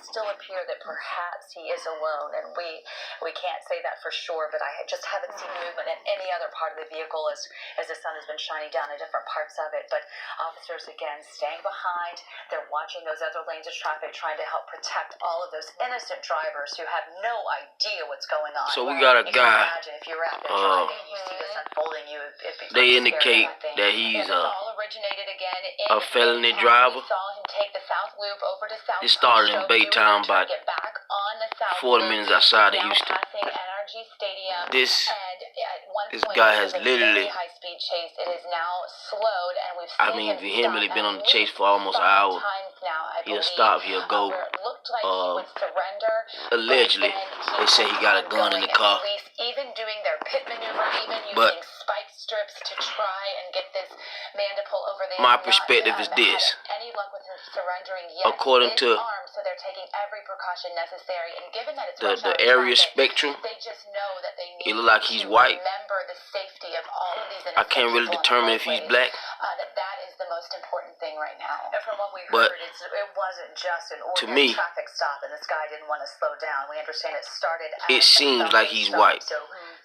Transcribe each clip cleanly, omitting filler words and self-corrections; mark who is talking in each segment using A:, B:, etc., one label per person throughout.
A: still appear that perhaps he is alone, and we can't say that for sure, but I just haven't seen movement in any other part of the vehicle as the sun has been shining down in different parts of it. But officers, again, staying behind. They're watching those other lanes of traffic, trying to help protect all of those innocent drivers who have no idea what's going on.
B: So we got a guy.
A: Imagine if you were out there driving and you see this unfolding,
B: they indicate that he's a felony driver. It started in Baytown, about 40 minutes outside of Houston. This guy has literally, I mean, vehemently been on the chase for almost an hour. He'll stop, he'll go. Allegedly, they say he got a gun in the car.
A: Even doing their pit maneuver, even using spike strips to try and get this man to pull over.
B: My perspective is this.
A: Any luck with him surrendering yet?
B: According to
A: so they're taking every precaution necessary, and given that it's
B: the area spectrum,
A: they just know that they need
B: it look like he's white.
A: Remember the safety of all of these.
B: I can't really determine if he's black.
A: That is the most important thing right now. And from what we heard, it wasn't just an ordinary traffic stop, and this guy didn't want to slow down. We understand it started.
B: It seems like he's white.
A: So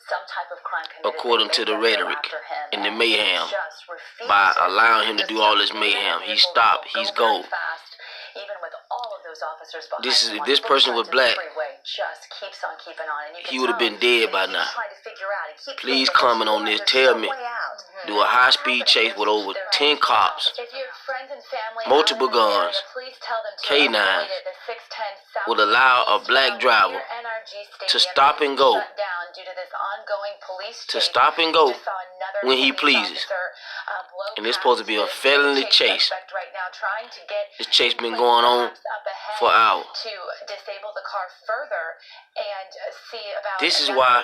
A: some type of crime committed,
B: according to the rhetoric and the mayhem. By allowing him to do all this mayhem, he stopped. He's gold.
A: Even with all of those officers behind
B: if this person was black,
A: just keeps on keeping on, and
B: he would have been dead by now. Please comment on this. Tell me, do a high-speed chase with over 10 cops, multiple guns, K9, would allow a black driver to stop and go, when he pleases. And it's supposed to be a felony chase. This chase been going on for hours. This is why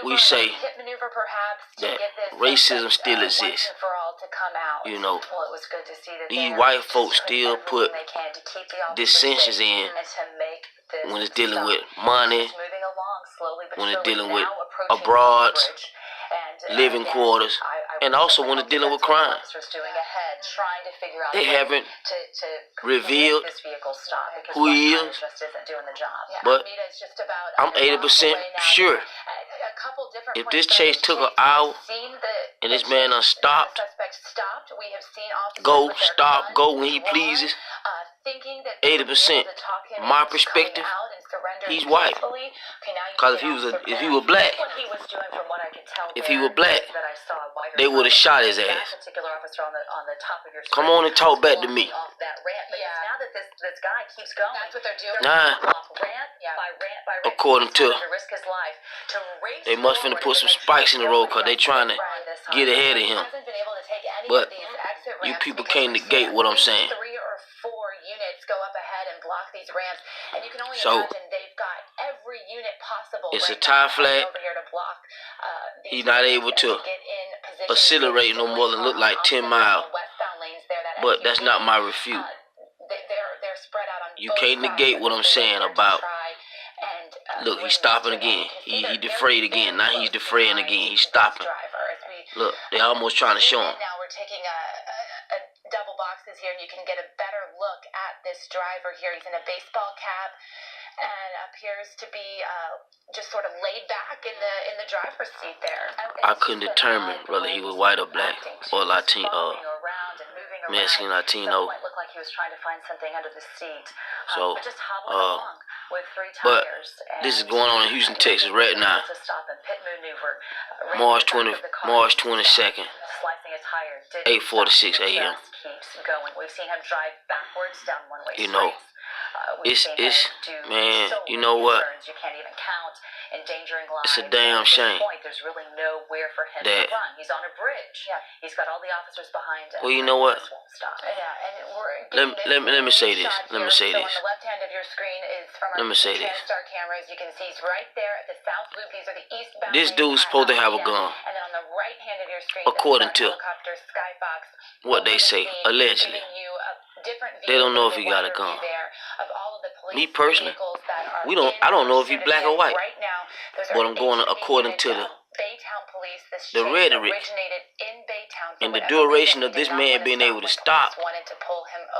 B: we say that racism still exists. You know, these white folks still put dissensions in when it's dealing with money, when it's dealing with abroad, living quarters, and also when it's dealing with crime. They haven't revealed who he is, but I'm 80% sure if this chase took an hour and this man unstopped, go, stop, go when he pleases, 80%, my perspective, he's white. Because if he was black, they would have shot his ass. Come on and talk back to me. Nah. According to, they must finna put some spikes in the road because they trying to get ahead of him. But you people can't negate what I'm saying. So it's a tie flag. He's not able to accelerate no more than look like 10 miles. But that's not my refute. You can't negate what I'm saying about, look, he's stopping again. He defrayed again. Now he's defraying again. He's stopping. Look, they're almost trying to show him.
A: Now we're taking a double boxes here, and you can get a better look at this driver here. He's in a baseball cap and appears to be just sort of laid back in the driver's seat there.
B: I couldn't determine whether he was white or black or Latino, Mexican, Latino.
A: Looked like he was trying to find something under the seat.
B: So,
A: just hobbling along with 3
B: but
A: tires.
B: this is going on in Houston, Texas right now. March 22nd, 8:46 a.m.
A: We've seen him drive backwards down one-way
B: You know,
A: streets.
B: it's man, you know what?
A: You can't even count, endangering lives.
B: It's a damn shame
A: There's really nowhere for him
B: that
A: to run. He's on a bridge. Yeah. He's got all the officers behind him.
B: Well, you know what?
A: Let
B: me say this. Let me say
A: so
B: this.
A: On the left hand of your screen is from our TransStar cameras. You can see he's right there at the south loop. These are the eastbound.
B: This dude's supposed to have a gun.
A: And then on the right hand of your screen,
B: according to what they say, allegedly. They don't know if he got a gun. Me personally, I don't know if he's black or white. But I'm going according to the rhetoric and the duration of this man being able to stop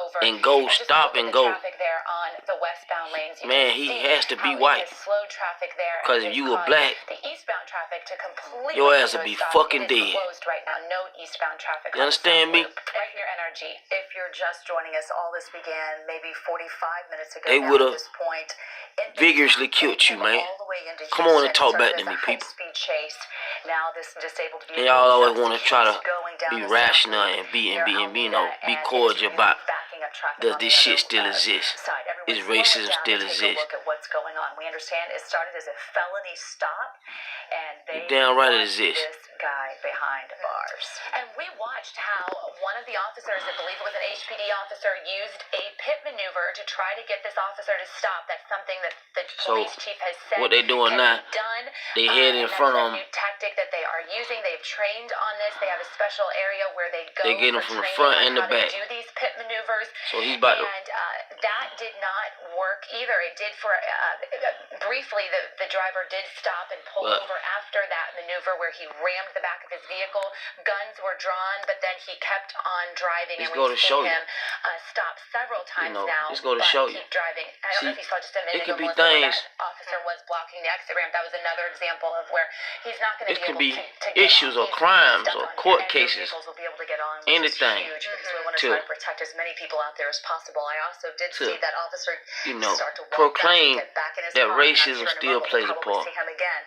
A: over
B: and go, stop and go.
A: Traffic there on the westbound lanes.
B: Man, he has to be white.
A: Slow traffic there.
B: Because if you were black,
A: the eastbound traffic to completely
B: your ass would be fucking dead.
A: Closed right now. No eastbound traffic.
B: You understand me?
A: Right your energy. If you're just joining us, all this began maybe 45 minutes ago.
B: They would have
A: point
B: vigorously killed you, man. Come on and talk back to me, people.
A: Now this disabled
B: and y'all always want to try to be rational and be cordial about does this shit still exist? Is racism still exist?
A: Look at what's going on. We understand it started as a felony stop, and they
B: damn right it exists.
A: This guy behind bars. And we watched how one of the officers, I believe it was an HPD officer, used a pit maneuver to try to get this officer to stop. That's something that the police chief has said.
B: What they doing now? They head in front of them.
A: New tactic that they are using. They've trained on this. They have a special area where they go.
B: They get them from the front and the back.
A: Do these pit maneuvers.
B: So he's about to.
A: And that did not work either. It did for briefly. The driver did stop and pull over after that maneuver where he rammed the back of his vehicle. Guns were drawn, but then he kept on driving.
B: Let's
A: and
B: go to show
A: him stop several times now.
B: Let's go to show you.
A: Keep driving. I don't know if you saw just a minute
B: it could
A: ago.
B: Be things.
A: That officer was blocking the exit ramp. That was another example of where he's not going to be able
B: be
A: to
B: issues or crimes or court cases.
A: Will be able to get on,
B: anything.
A: Huge because we want to try to protect as many people out there as possible. I also did see that officer start to
B: proclaim
A: back in his
B: that
A: car,
B: racism still plays a part.
A: See him again,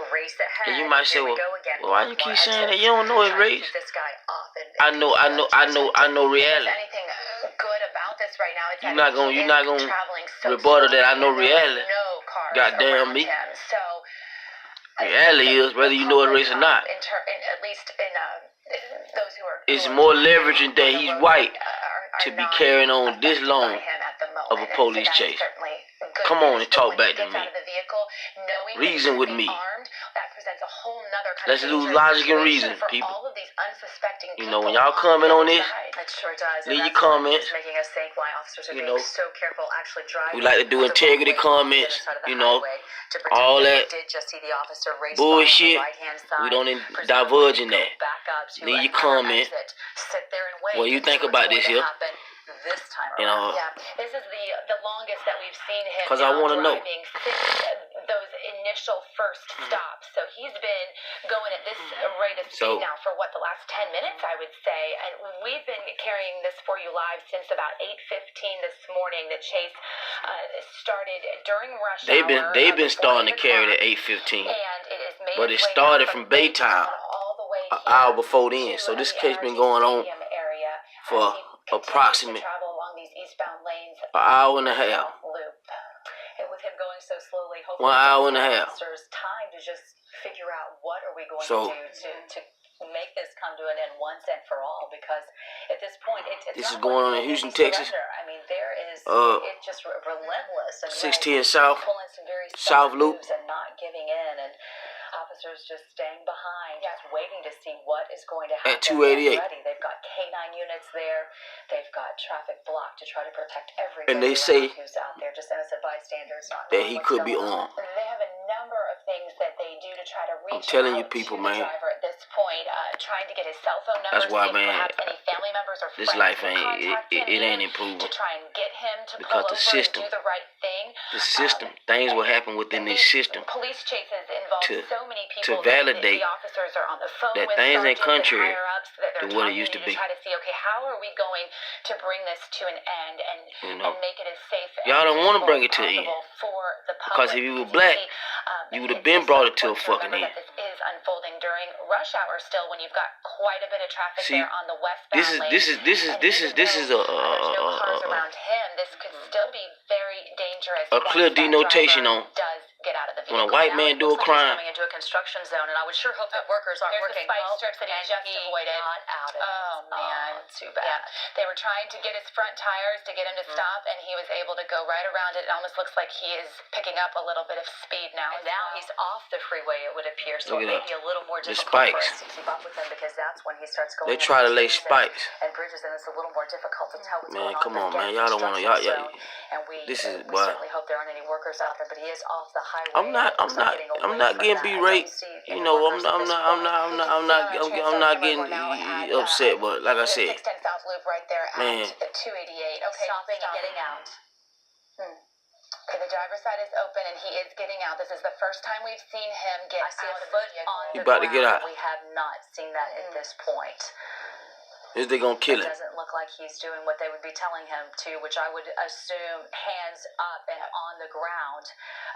A: race ahead.
B: And you might say, well, why you keep saying that? You don't know his race.
A: This guy off
B: I know reality.
A: Anything good about this right now?
B: You're not gonna rebuttal that I know reality. Goddamn me.
A: So
B: reality is whether you know his race or not.
A: At least in those who are.
B: It's more leveraging that he's white to be carrying on this long of a police chase. Come on and talk back to me. Reason with me. Let's lose logic and reason, people. You know, when y'all comment on this, leave your comments. You know, we like to do integrity comments. You know, all that bullshit. We don't divulge in that. Leave your comment. What do you think about this here?
A: This time around.
B: You know,
A: this is the longest that we've seen him.
B: Because I want to know.
A: Since those initial first stops. So he's been going at this rate of speed now for the last 10 minutes, I would say. And we've been carrying this for you live since about 8:15 this morning. The chase started during rush hour.
B: They've been starting to carry it at 8:15.
A: And it is made
B: but it started from Baytown an hour before then. So this case been going on for approximately an hour and a half.
A: And with him going so slowly,
B: 1 hour and a half.
A: Time to just figure out what are we going to do to make this come to an end once and for all, because at this point it's
B: this is going on in Houston, Texas.
A: I mean, there is it's just relentless. And
B: 610 South,
A: pulling some very
B: South Loop,
A: and not giving in, and officers just staying behind, just waiting to see what is going to happen.
B: At 288.
A: They've got K9 units there. They've got traffic blocked to try to protect everybody.
B: And they say
A: who's out there, just innocent bystanders, not
B: that he could be armed.
A: They have a number of things that they do to try to reach
B: I'm telling you,
A: out
B: people,
A: to
B: man.
A: the driver at this point, trying to get his cell phone number.
B: That's why, man.
A: Any family members or
B: this life it ain't improving.
A: To try and get him to
B: because
A: pull
B: the
A: over
B: system,
A: and do the right thing.
B: The system, things will happen within this system.
A: Police chases involve so many people.
B: To validate
A: the officers are on the phone
B: that
A: with
B: things ain't contrary
A: to
B: what it used to be.
A: Try to see, okay, how are we going to bring this to an end and make it as safe
B: y'all don't want to bring it to an end.
A: For the public.
B: Because if you were black, you would have been brought it to a fucking end.
A: This is unfolding during rush hour still, when you've got quite a bit of traffic there on the westbound lane. This is
B: a
A: cars around him. This could still be very dangerous.
B: A clear denotation on
A: get out of the
B: when a white man do a crime.
A: Coming into a construction zone, and I would sure hope that workers aren't working. There's the spike strips that he just avoided. Out of man, too bad. Yeah. They were trying to get his front tires to get him to stop, and he was able to go right around it. It almost looks like he is picking up a little bit of speed now. And now he's off the freeway, it would appear, so it may be a little more difficult for us to keep up with him, because that's when he starts going.
B: They try to lay spikes
A: and bridges, and it's a little more difficult to tell what's going on.
B: Man, come on, man, y'all don't want to, y'all.
A: And we
B: this is
A: certainly hope there aren't any workers out there, but he is off the highway.
B: I'm not getting be racist. straight, you know, I'm not getting upset, but like I said,
A: 610 South Loop right there
B: man,
A: at 288. Okay, stopping and getting out. Okay, the driver's side is open and he is getting out. This is the first time we've seen him get out of the vehicle.
B: He about to get out.
A: We have not seen that at this point.
B: Is they gonna kill him?
A: It doesn't look like he's doing what they would be telling him to, which I would assume hands up and on the ground.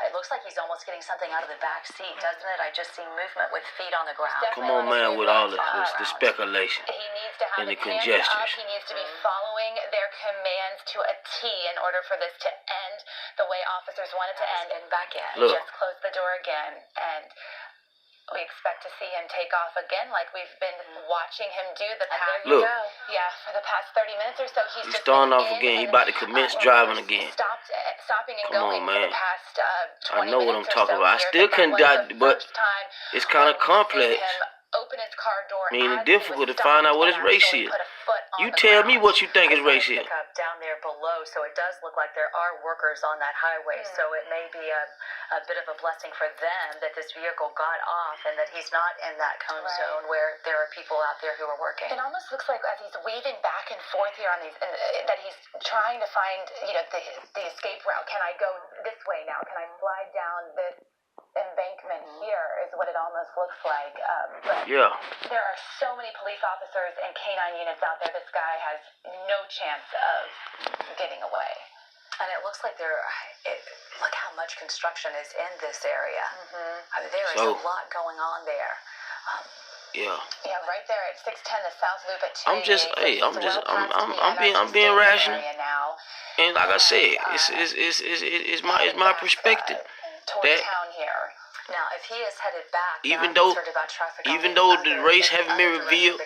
A: It looks like he's almost getting something out of the back seat, doesn't it? I just see movement with feet on the ground.
B: Come on, man, with all the speculation
A: He needs to have
B: and the
A: his hands up.
B: conjectures.
A: He needs to be following their commands to a T in order for this to end the way officers want it to end. And back in.
B: Look.
A: Just close the door again and we expect to see him take off again like we've been watching him do the past.
B: Look.
A: Yeah, for the past 30 minutes or so. He's just
B: starting off again. He about to commence driving again.
A: Stopping and
B: Come
A: going
B: on, man.
A: for the past 20
B: I know what I'm
A: minutes
B: talking
A: or so
B: about. I
A: here,
B: still
A: but
B: couldn't
A: that was
B: die,
A: the
B: but
A: first time
B: it's kind of
A: we've
B: complex.
A: seen him open his car door.
B: I mean, it's
A: as he
B: difficult
A: was
B: to find out what his
A: stopped and
B: race
A: actually
B: is.
A: put a foot on
B: You
A: the
B: tell
A: ground.
B: me what you think his race is.
A: Down there below, so it does look like there are workers on that highway. So it may be a bit of a blessing for them that this vehicle got off and that he's not in that cone zone where there are people out there who are working. It almost looks like as he's weaving back and forth here on these, that he's trying to find, the escape route. Can I go this way now? Can I slide down this embankment here? Is what it almost looks like. But
B: Yeah.
A: there are so many police officers and canine units out there. This guy has no chance of getting away. And it looks like look how much construction is in this area. I mean, there is a lot going on there.
B: Yeah,
A: right there at 610 the South Loop at 2.
B: I'm being rational. And like I said, it's my perspective that
A: town here. Now, if he is headed back,
B: even though the race haven't been revealed,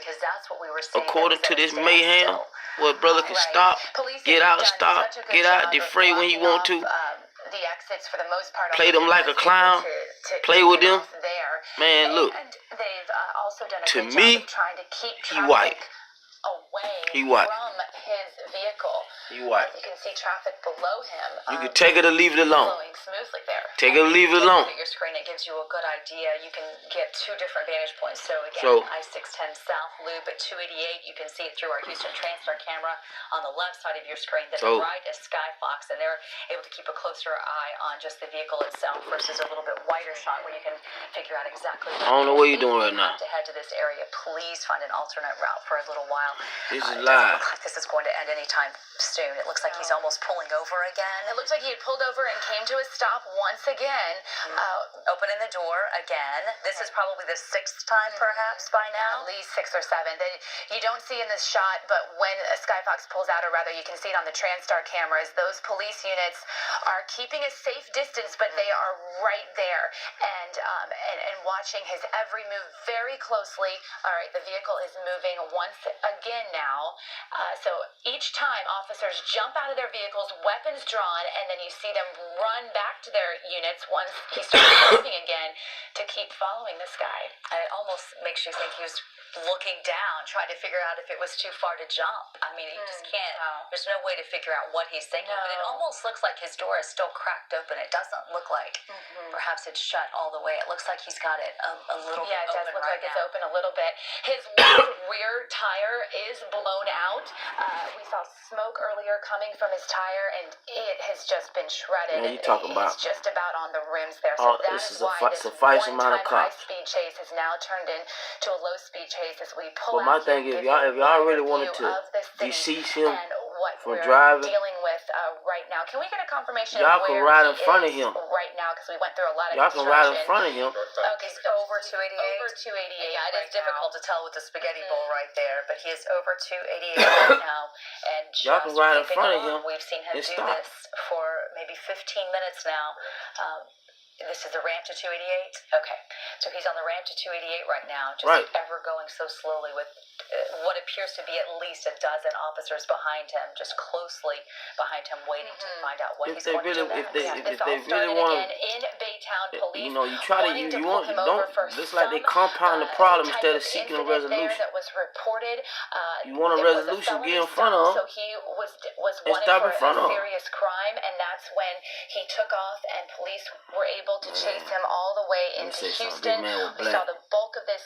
B: according to this mayhem, where brother can stop, get out, defray when he want to,
A: the exits for the most part,
B: play them like a clown, play with them. Man, look,
A: they've also done a
B: to
A: good
B: me,
A: job of trying to keep
B: he white.
A: away
B: He white.
A: from his vehicle.
B: He white.
A: You can see traffic below him.
B: You can take it or leave it alone.
A: Flowing smoothly there.
B: Take it or leave it alone.
A: Look at your screen. It gives you a good idea. You can get two different vantage points. So again, I-610 South Loop at 288. You can see it through our Houston TransStar camera on the left side of your screen. Then the right is Skyfox, and they're able to keep a closer eye on just the vehicle itself versus a little bit wider shot where you can figure out exactly.
B: I don't know what you're doing right now.
A: To head to this area, please find an alternate route for a little while.
B: This is
A: live.
B: live.
A: Look like this is going to end anytime soon. It looks like he's almost pulling over again. It looks like he had pulled over and came to a stop once again. Opening the door again. This is probably the sixth time, perhaps, by now. At least 6 or 7. You don't see in this shot, but when a Skyfox pulls out, or rather you can see it on the TransStar cameras, those police units are keeping a safe distance, but they are right there and watching his every move very closely. All right, the vehicle is moving once again now. So each time officers jump out of their vehicles, weapons drawn, and then you see them run back to their units once he starts moving again to keep following this guy. It almost makes you think he was looking down, trying to figure out if it was too far to jump. I mean, you just can't. There's no way to figure out what he's thinking. But it almost looks like his door is still cracked open. It doesn't look like perhaps it's shut all the way. It looks like he's got it a little bit open. Yeah, it does look like it's open a little bit. His left rear tire is blown out. We saw smoke earlier coming from his tire, and it has just been shredded.
B: What are you talking about?
A: It's just about on the rims there. So that
B: this is
A: why this
B: sufficient amount of cops.
A: high-speed chase has now turned into a low-speed chase as we pull
B: But my thing is, if y'all really wanted to decease him from driving,
A: dealing with right now. Can we get a confirmation?
B: Y'all can ride in front of him
A: right now because we went through a lot of.
B: Y'all can ride in front of him.
A: Okay, over 288. Over 288. Yeah, it is difficult to tell with the spaghetti bowl right there, but he is over 288 right now, and
B: y'all can ride in front of him.
A: We've seen him do this for maybe 15 minutes now. This is the ramp to 288? Okay. So he's on the ramp to 288 right now, just ever going so slowly with what appears to be at least a dozen officers behind him, just closely behind him, waiting to find out what he's going to do next.
B: If they really want to,
A: in Baytown police,
B: you try to, looks like they compound the problem instead of seeking a resolution.
A: That was reported.
B: You want a resolution, get in front of him.
A: So he was wanted for a serious crime, and that's when he took off, and police were able able to chase him all the way into Houston. We saw the bulk of this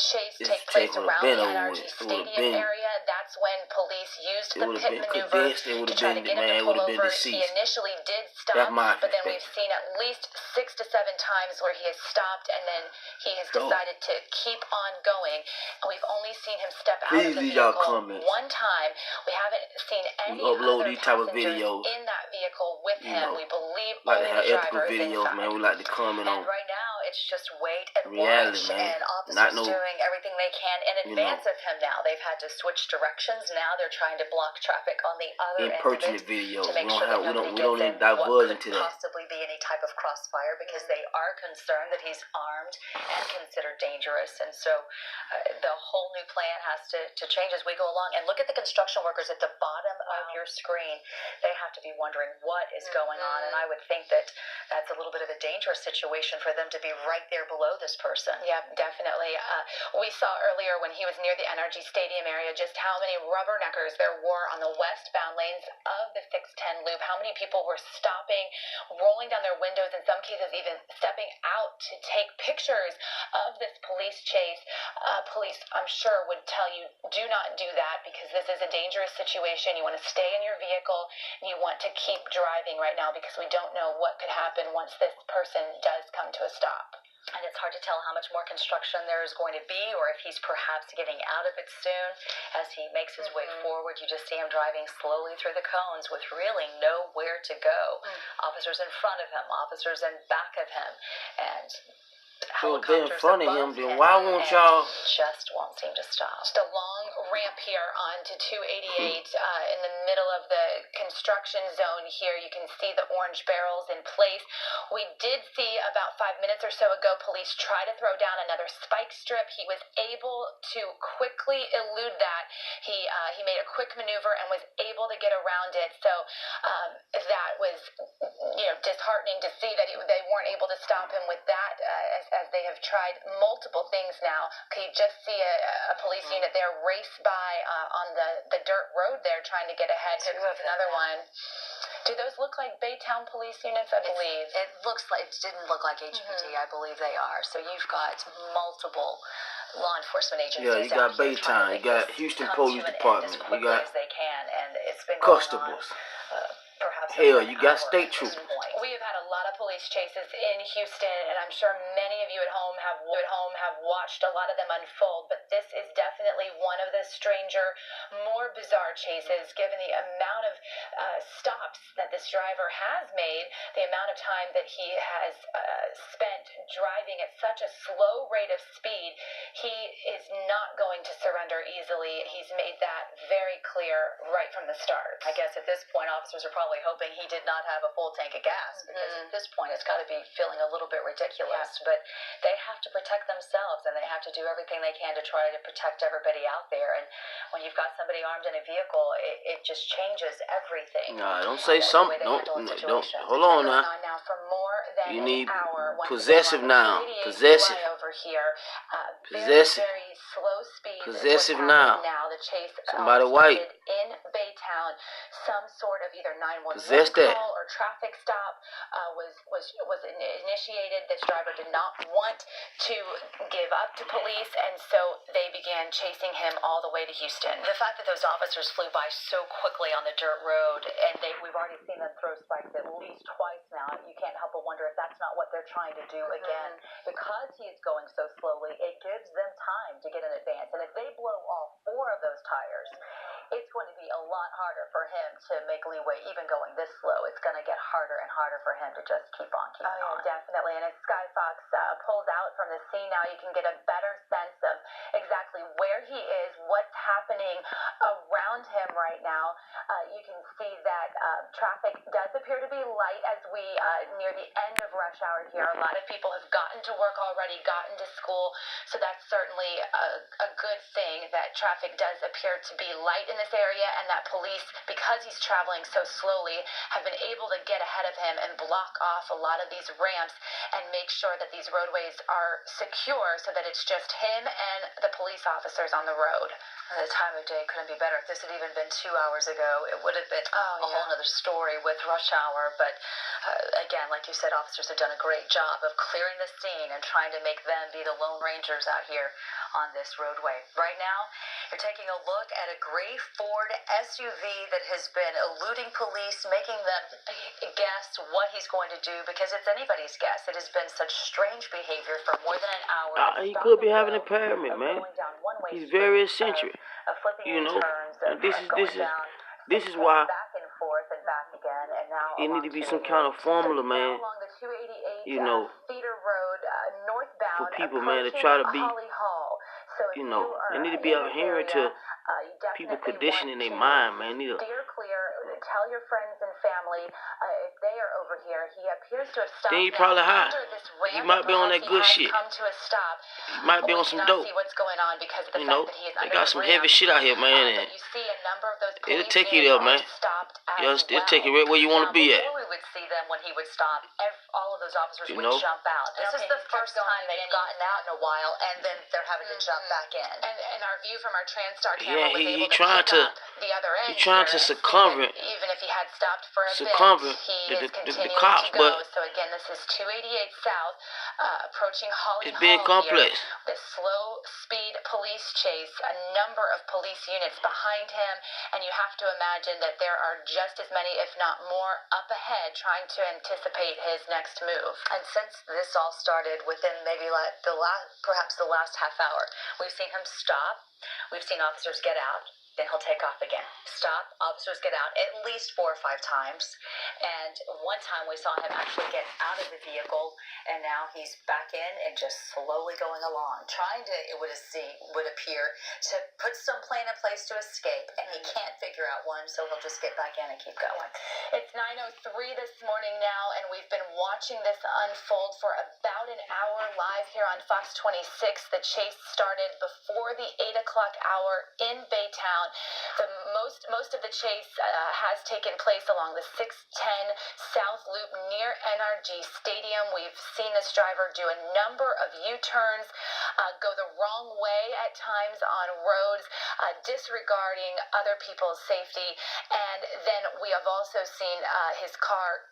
A: chase take place around the NRG Stadium area. That's when police used the pit maneuver to try to get him to pull over. He initially did stop, but then we've seen at least 6 to 7 times where he has stopped and then he has decided to keep on going. And we've only seen him step out of the vehicle one time. We haven't seen any other passengers in that vehicle with him. We believe only the driver is inside.
B: Man, we like to comment on.
A: And right now, it's just wait and watch. And officers doing everything they can in advance of him now. They've had to switch directions. Now they're trying to block traffic on the other end of it
B: videos.
A: to make sure that nobody gets in what could possibly be any type of crossfire, because they are concerned that he's armed and considered dangerous. And so the whole new plan has to change as we go along. And look at the construction workers at the bottom of your screen. They have to be wondering what is going on. And I would think that that's a little bit of a dangerous situation for them to be right there below this person. Yeah, definitely. We saw earlier when he was near the NRG Stadium area just how many rubberneckers there were on the westbound lanes of the 610 loop. How many people were stopping, rolling down their windows, in some cases even stepping out to take pictures of this police chase. Police, I'm sure, would tell you, do not do that, because this is a dangerous situation. You want to stay in your vehicle, and you want to keep driving right now, because we don't know what could happen once this person does come to a stop. And it's hard to tell how much more construction there is going to be, or if he's perhaps getting out of it soon. As he makes his way forward, you just see him driving slowly through the cones with really nowhere to go. Officers in front of him, officers in back of him, and
B: so if they're in front of him, then why won't y'all?
A: Just won't seem to stop. Just a long ramp here onto 288 in the middle of the construction zone here. You can see the orange barrels in place. We did see about 5 minutes or so ago police try to throw down another spike strip. He was able to quickly elude that. He made a quick maneuver and was able to get around it. So that was disheartening to see that they weren't able to stop him with that, as they have tried multiple things now. Can you just see a police unit there race by on the dirt road there trying to get ahead? Another one. Do those look like Baytown police units? I believe. It didn't look like HPD. I believe they are. So you've got multiple law enforcement agencies.
B: Yeah, you got Baytown, you got Houston Police Department, you got
A: as they can, and it's been
B: constables. Hell, you got state troopers.
A: We have had a lot of police chases in Houston, and I'm sure many of you at home have watched a lot of them unfold, but this is definitely one of the stranger, more bizarre chases, given the amount of stops that this driver has made, the amount of time that he has spent driving at such a slow rate of speed. He is not going to surrender easily. He's made that very clear right from the start. I guess at this point, officers are probably hoping he did not have a full tank of gas, because at this point it's got to be feeling a little bit ridiculous. But they have to protect themselves, and they have to do everything they can to try to protect everybody out there. And when you've got somebody armed in a vehicle, it just changes everything.
B: Nah, don't say something. Don't. Hold on now.
A: Now for more than
B: you need
A: an hour,
B: possessive noun. Possessive.
A: Over here.
B: Possessive.
A: Very slow speed.
B: Possessive noun.
A: Now the chase
B: somebody white
A: in Baytown. Some sort of either 911 call or traffic stop was initiated. This driver did not want to give up to police, and so they began chasing him all the way to Houston. The fact that those officers flew by so quickly on the dirt road, and we've already seen them throw spikes at least twice now, you can't help but wonder if that's not what they're trying to do again. Because he is going so slowly, it gives them time to get in advance. And if they blow all 4 of those tires, it's going to be a lot harder for him to make leeway even going this slow. It's going to get harder and harder for him to just keep on keeping on. Definitely. And as Sky Fox pulls out from the scene now, you can get a better sense of exactly where he is, what's happening around him right now. You can see that traffic does appear to be light as we near the end of rush hour here. A lot of people have gotten to work already, gotten to school, so that's certainly a good thing that traffic does appear to be light in this area, and that police, because he's traveling so slowly, have been able to get ahead of him and block off a lot of these ramps and make sure that these roadways are secure so that it's just him and the police officers on the road. And the time of day couldn't be better. If this had even been 2 hours ago, it would have been a whole other story with rush hour. But again, like you said, officers have done a great job of clearing the scene and trying to make them be the lone rangers out here on this roadway. Right now, you're taking a look at a gray Ford SUV that has been eluding police, making them guess what he's going to do, because it's anybody's guess. It has been such strange behavior for more than an hour.
B: He could be having impairment, man. He's very eccentric. You know, and this is why
A: back and forth and back again, and now
B: it need to be some kind of formula, man.
A: along the 288
B: You know,
A: feeder road northbound
B: for people, man, to try to be,
A: Holly Hall. So
B: you know, they need to be adhering to people conditioning their mind, man. Need to
A: steer clear. Tell your friends and family if they are over here. He appears to have stopped.
B: Then he probably high. He might be on that good shit.
A: Come to a stop.
B: He might be on some dope.
A: See what's going on because of the
B: you know,
A: fact that he is
B: they got some heavy shit out here, man. And
A: you see a number of those
B: it'll take you there, man. It'll take you right where you want to be at.
A: Before we would see them when he would stop, all of those officers would
B: know?
A: jump out. This is the first time they've gotten out in a while, and then they're having to jump back in. And our view from our TransStar camera was able to pick up the other end.
B: He's trying to circumvent.
A: Even if he had stopped for a bit, he is continuing
B: the cops,
A: to go.
B: but
A: So again, this is 288 South, approaching Holly
B: it's
A: Hall
B: big complex.
A: here. The slow speed police chase, a number of police units behind him, and you have to imagine that there are just as many, if not more, up ahead trying to anticipate his next move. And since this all started within maybe perhaps the last half hour, we've seen him stop, we've seen officers get out, then he'll take off again. Stop, officers get out at least 4 or 5 times. And one time we saw him actually get out of the vehicle, and now he's back in and just slowly going along, trying to, it would appear, to put some plan in place to escape, and he can't figure out one, so he'll just get back in and keep going. It's 9:03 this morning now, and we've been watching this unfold for about an hour live here on Fox 26. The chase started before the 8 o'clock hour in Baytown. Most of the chase has taken place along the 610 South Loop near NRG Stadium. We've seen this driver do a number of U-turns, go the wrong way at times on roads, disregarding other people's safety. And then we have also seen his car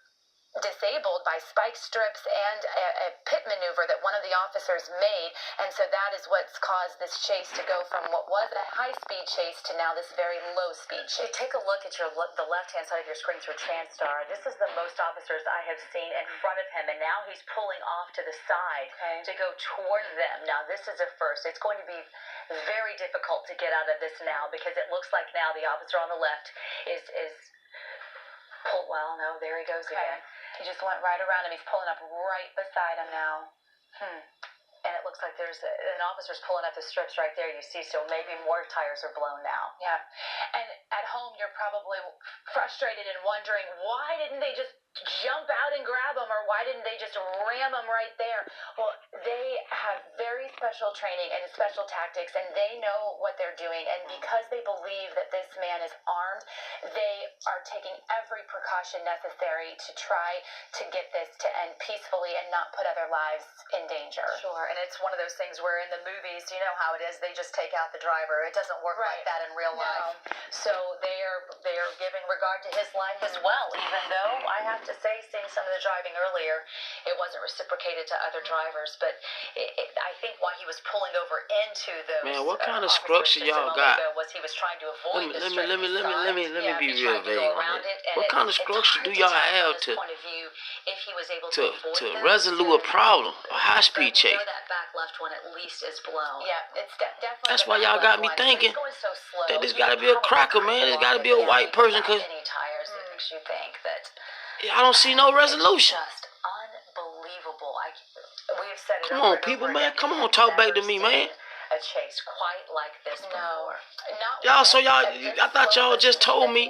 A: disabled by spike strips and a pit maneuver that one of the officers made, and so that is what's caused this chase to go from what was a high-speed chase to now this very low-speed chase. Take a look at the left-hand side of your screen through TransStar. This is the most officers I have seen in front of him, and now he's pulling off to the side to go toward them. Now this is a first. It's going to be very difficult to get out of this now, because it looks like now the officer on the left is well, no, there he goes again. He just went right around him. He's pulling up right beside him now. And it looks like there's an officer's pulling up the strips right there, you see, so maybe more tires are blown now. Yeah. And at home, you're probably frustrated and wondering, why didn't they just jump out and grab him, or why didn't they just ram him right there? Well, they have very special training and special tactics, and they know what they're doing, and because they believe that this man is armed, they are taking every precaution necessary to try to get this to end peacefully and not put other lives in danger. Sure, and it's one of those things where in the movies, you know how it is, they just take out the driver. It doesn't work like that in real life. So they are giving regard to his life as well, even though I have to say, seeing some of the driving earlier, it wasn't reciprocated to other drivers, but I think why he was pulling over into those
B: what kind of structure y'all got?
A: Was he was trying to avoid
B: let me be real vague on it. What kind of structure do y'all have to resolve a problem, a high speed chase?
A: That back left one at least is blown. Yeah, it's definitely.
B: That's why y'all got me thinking that this got to be a cracker, man. It's got to be a white person, cause
A: any tires that makes you think that.
B: I don't see no resolution.
A: Just unbelievable. We have said it.
B: Come on, people, man. Come on, talk back to me, man.
A: A chase quite like this before.
B: Y'all, I thought y'all just told me,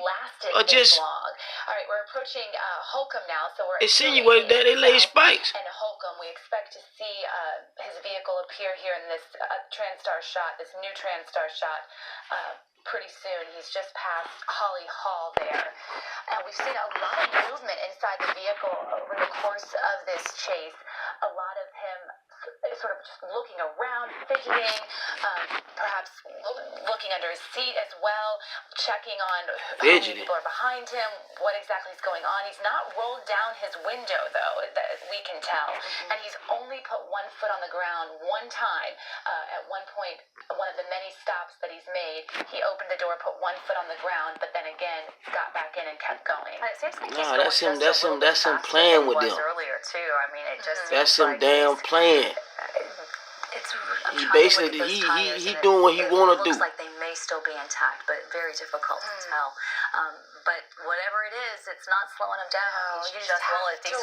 B: or just.
A: All right, we're approaching Holcomb now, so we're
B: insinuated that they laid spikes.
A: And Holcomb, we expect to see his vehicle appear here in this TransStar shot, this new TransStar shot. Pretty soon. He's just past Holly Hall there. We've seen a lot of movement inside the vehicle over the course of this chase. A lot of him sort of just looking around, fidgeting, perhaps looking under his seat as well, checking on how many people are behind him, what exactly is going on. He's not rolled down his window, though, that we can tell, and he's only put one foot on the ground one time. At one point, one of the many stops that he's made, he opened the door, put one foot on the ground, but then again got back in and kept going. And it seems like
B: that's him playing with them.
A: Earlier too. I mean, it just
B: that's him damn playing. He basically he doing what he want to do.
A: Looks like they may still be intact, but very difficult to tell. But whatever it is, it's not slowing him down. He's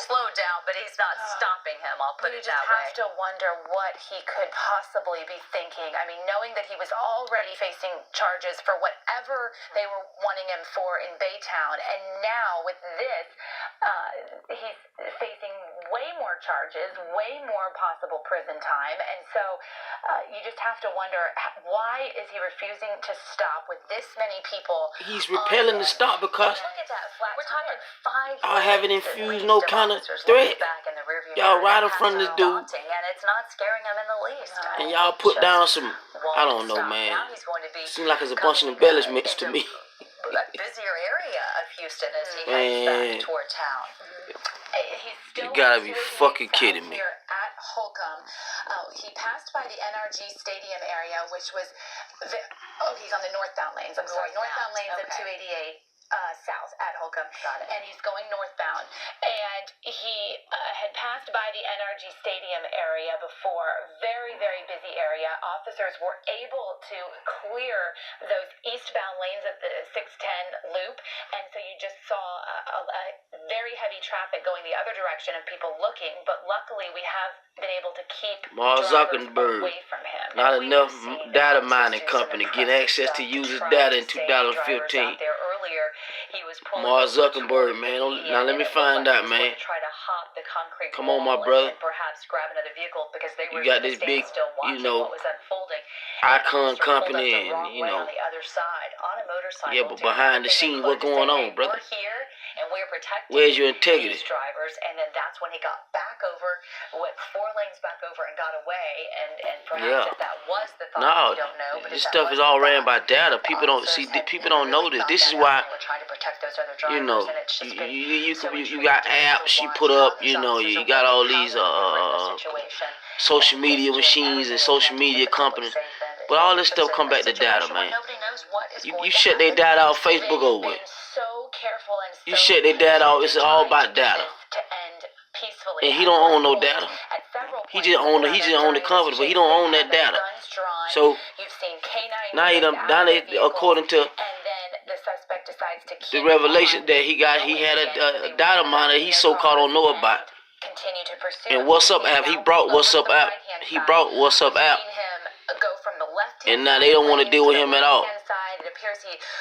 A: slowed down, but he's not stopping him. I'll put it that way. You just have to wonder what he could possibly be thinking. I mean, knowing that he was already facing charges for whatever they were wanting him for in Baytown, and now with this, he's facing way more charges, way more possible prison time, and so you just have to wonder, why is he refusing to stop with this many people?
B: He's repelling to stop because
A: we're talking 5
B: I haven't infused no kind of threat. Y'all right in front of this dude,
A: and it's not scaring him in the least.
B: And y'all put down some, I don't know, man. Seems like it's a bunch of embellishments to me.
A: A busier area of Houston as he heads back toward town.
B: You gotta be fucking kidding me.
A: Here at Holcomb, he passed by the NRG Stadium area, which was he's on the northbound lanes. I'm sorry, northbound lanes of 288. South at Holcomb. Got it. And he's going northbound. And he had passed by the NRG Stadium area before. Very, very busy area. Officers were able to clear those eastbound lanes of the 610 loop. And so you just saw a very heavy traffic going the other direction of people looking. But luckily, we have been able to keep drivers away from him.
B: Not enough data mining company get access to users' data in 2015. Mark Zuckerberg, man. Now let me find out, man. Come on, my brother. You got this big, icon company, and yeah, but behind the scenes, what's going on, brother? Where's your integrity?
A: And then that's when he got back over, went 4 lanes back over, and got away. And perhaps if that was the thought, we don't know. But
B: this stuff is all ran by data. People don't see. People don't know this. This is why. You got apps you put up. You got all these social media machines and social media companies. But all this stuff come back to data, man. You shut their data out, Facebook over it. You shut their data out. It's all about data. And he don't own no data. He just own the company, but he don't own that data. So now according to the revelation that he had a data miner he so-called don't know about. And WhatsApp app, he brought WhatsApp app. And now they don't want to deal with him at all.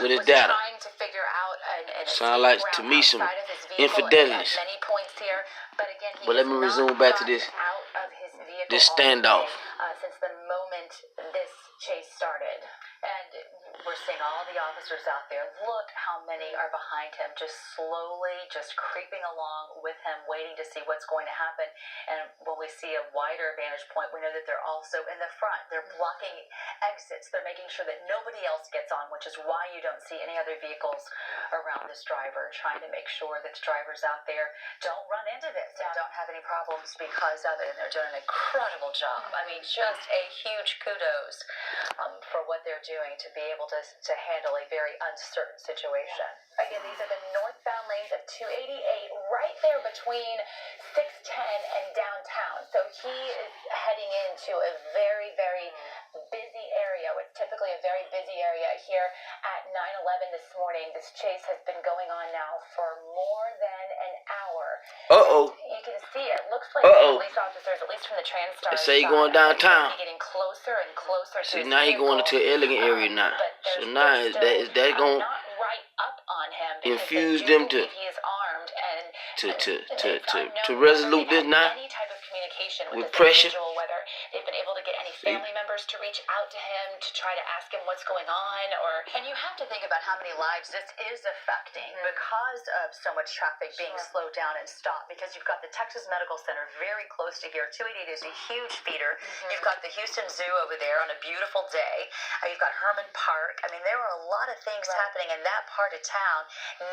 B: With his data. Sound like to me some infidelities. But let me resume back to this standoff.
A: Since the moment this chase started. And we're seeing all the officers out there. Look how many are behind him, just slowly, just creeping along with him, waiting to see what's going to happen. And when we see a wider vantage point, we know that they're also in the front. They're blocking exits. They're making sure that nobody else gets on, which is why you don't see any other vehicles around this driver, trying to make sure that the drivers out there don't run into this and don't have any problems because of it. And they're doing an incredible job. I mean, just a huge kudos for what they're doing to be able to handle a very uncertain situation. Again, these are the northbound lanes of 288, right there between 610 and downtown. So he is heading into a very, very busy area. It's typically a very busy area here at 9/11 this morning. This chase has been going on now for more than an hour. You can see it looks like police officers, at least from the TransStar side,
B: say he going downtown.
A: Getting closer and closer to
B: now he going into an elegant area now. So now is that going
A: not right up on him
B: infuse them to
A: he is armed and
B: to resolute this now
A: any type of communication
B: with pressure.
A: Whether they've been able to get any family members to reach out to him to try to ask him what's going on? And you have to think about how many lives this is affecting because of so much traffic being slowed down and stopped, because you've got the Texas Medical Center very close to here. 288 is a huge feeder. You've got the Houston Zoo over there on a beautiful day. You've got Herman Park. I mean, there are a lot of things happening in that part of town,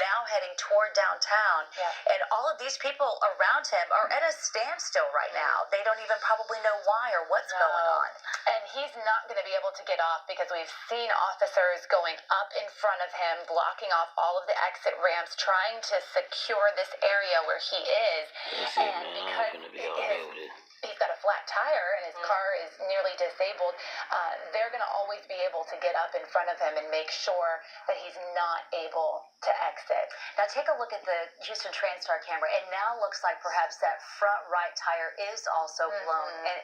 A: now heading toward downtown. And all of these people around him are at a standstill right now. They don't even probably know why or what's going on. And he's not going to be able to get off because we've seen officers going up in front of him, blocking off all of the exit ramps, trying to secure this area where he is. And because he's got a flat tire and his car is nearly disabled, they're going to always be able to get up in front of him and make sure that he's not able to exit. Now take a look at the Houston TransStar camera. It now looks like perhaps that front right tire is also blown, and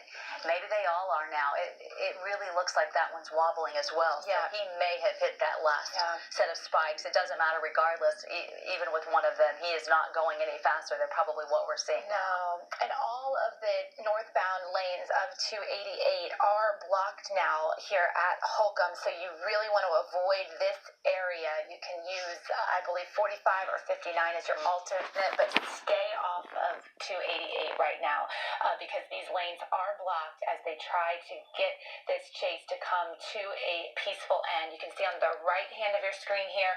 A: maybe they all are now. It really looks like that one's wobbling as well. So he may have hit that last set of spikes. It doesn't matter regardless. Even with one of them, he is not going any faster than probably what we're seeing now. And all of the northbound lanes of 288 are blocked now here at Holcomb, so you really want to avoid this area. You can use, I believe, 45 or 59 as your alternate, but stay off of 288 right now because these lanes are blocked as they try to get this chase to come to a peaceful end. You can see on the right hand of your screen here,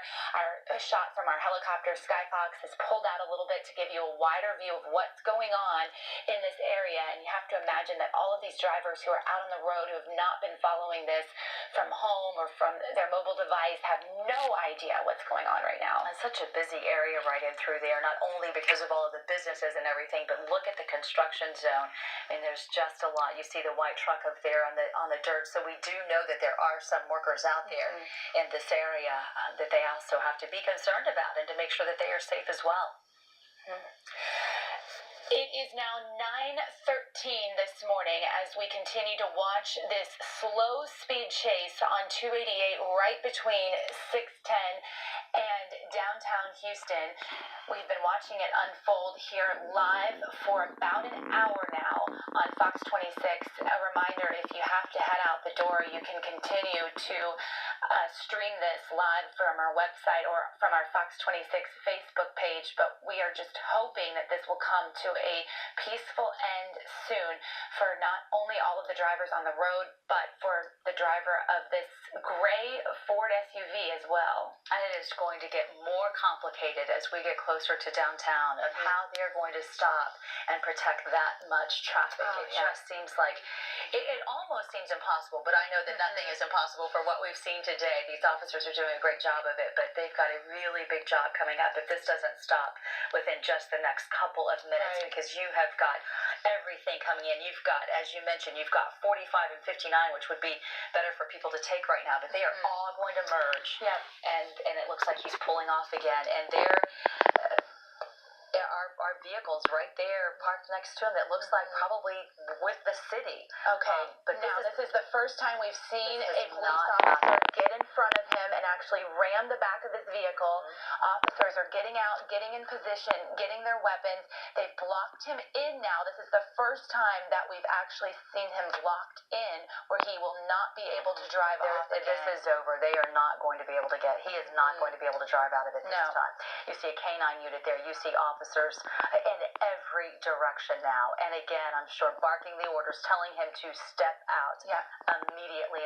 A: a shot from our helicopter. Skyfox has pulled out a little bit to give you a wider view of what's going on in this area, and you have to imagine that all of these drivers who are out on the road who have not been following this from home or from their mobile device have no idea what's going on right now. It's such a busy area right in through there, not only because of all of the businesses and everything, but look at the construction zone. I mean, there's just a lot. You see the white truck up there on the dirt, so we do know that there are some workers out there in this area that they also have to be concerned about and to make sure that they are safe as well. It is now 9:13 this morning as we continue to watch this slow speed chase on 288 right between 610 and downtown Houston. We've been watching it unfold here live for about an hour now on Fox 26. A reminder, if you have to head out the door, you can continue to stream this live from our website or from our Fox 26 Facebook page, but we are just hoping that this will come to a peaceful end soon for not only all of the drivers on the road, but for the driver of this gray Ford SUV as well. And it is going to get more complicated as we get closer to downtown of how they're going to stop and protect that much traffic. It just seems like, it almost seems impossible, but I know that nothing is impossible for what we've seen today. These officers are doing a great job of it, but they've got a really big job coming up if this doesn't stop within just the next couple of minutes, because you have got everything coming in. You've got, as you mentioned, you've got 45 and 59, which would be better for people to take right now, but they are all going to merge. And it looks like he's pulling off again, and there are vehicles right there parked next to him that looks like probably with the city. But now this is the first time we've seen a police officer get in front of him and actually ram the back of his vehicle. Officers are getting out, getting in position, getting their weapons. They've blocked him in now. This is the first time that we've actually seen him blocked in where he will not be able to drive off again. This is over. They are not going to be able to he is not going to be able to drive out of it this time. You see a K-9 unit there. You see officers in every direction now. And again, I'm sure barking the orders, telling him to step out immediately.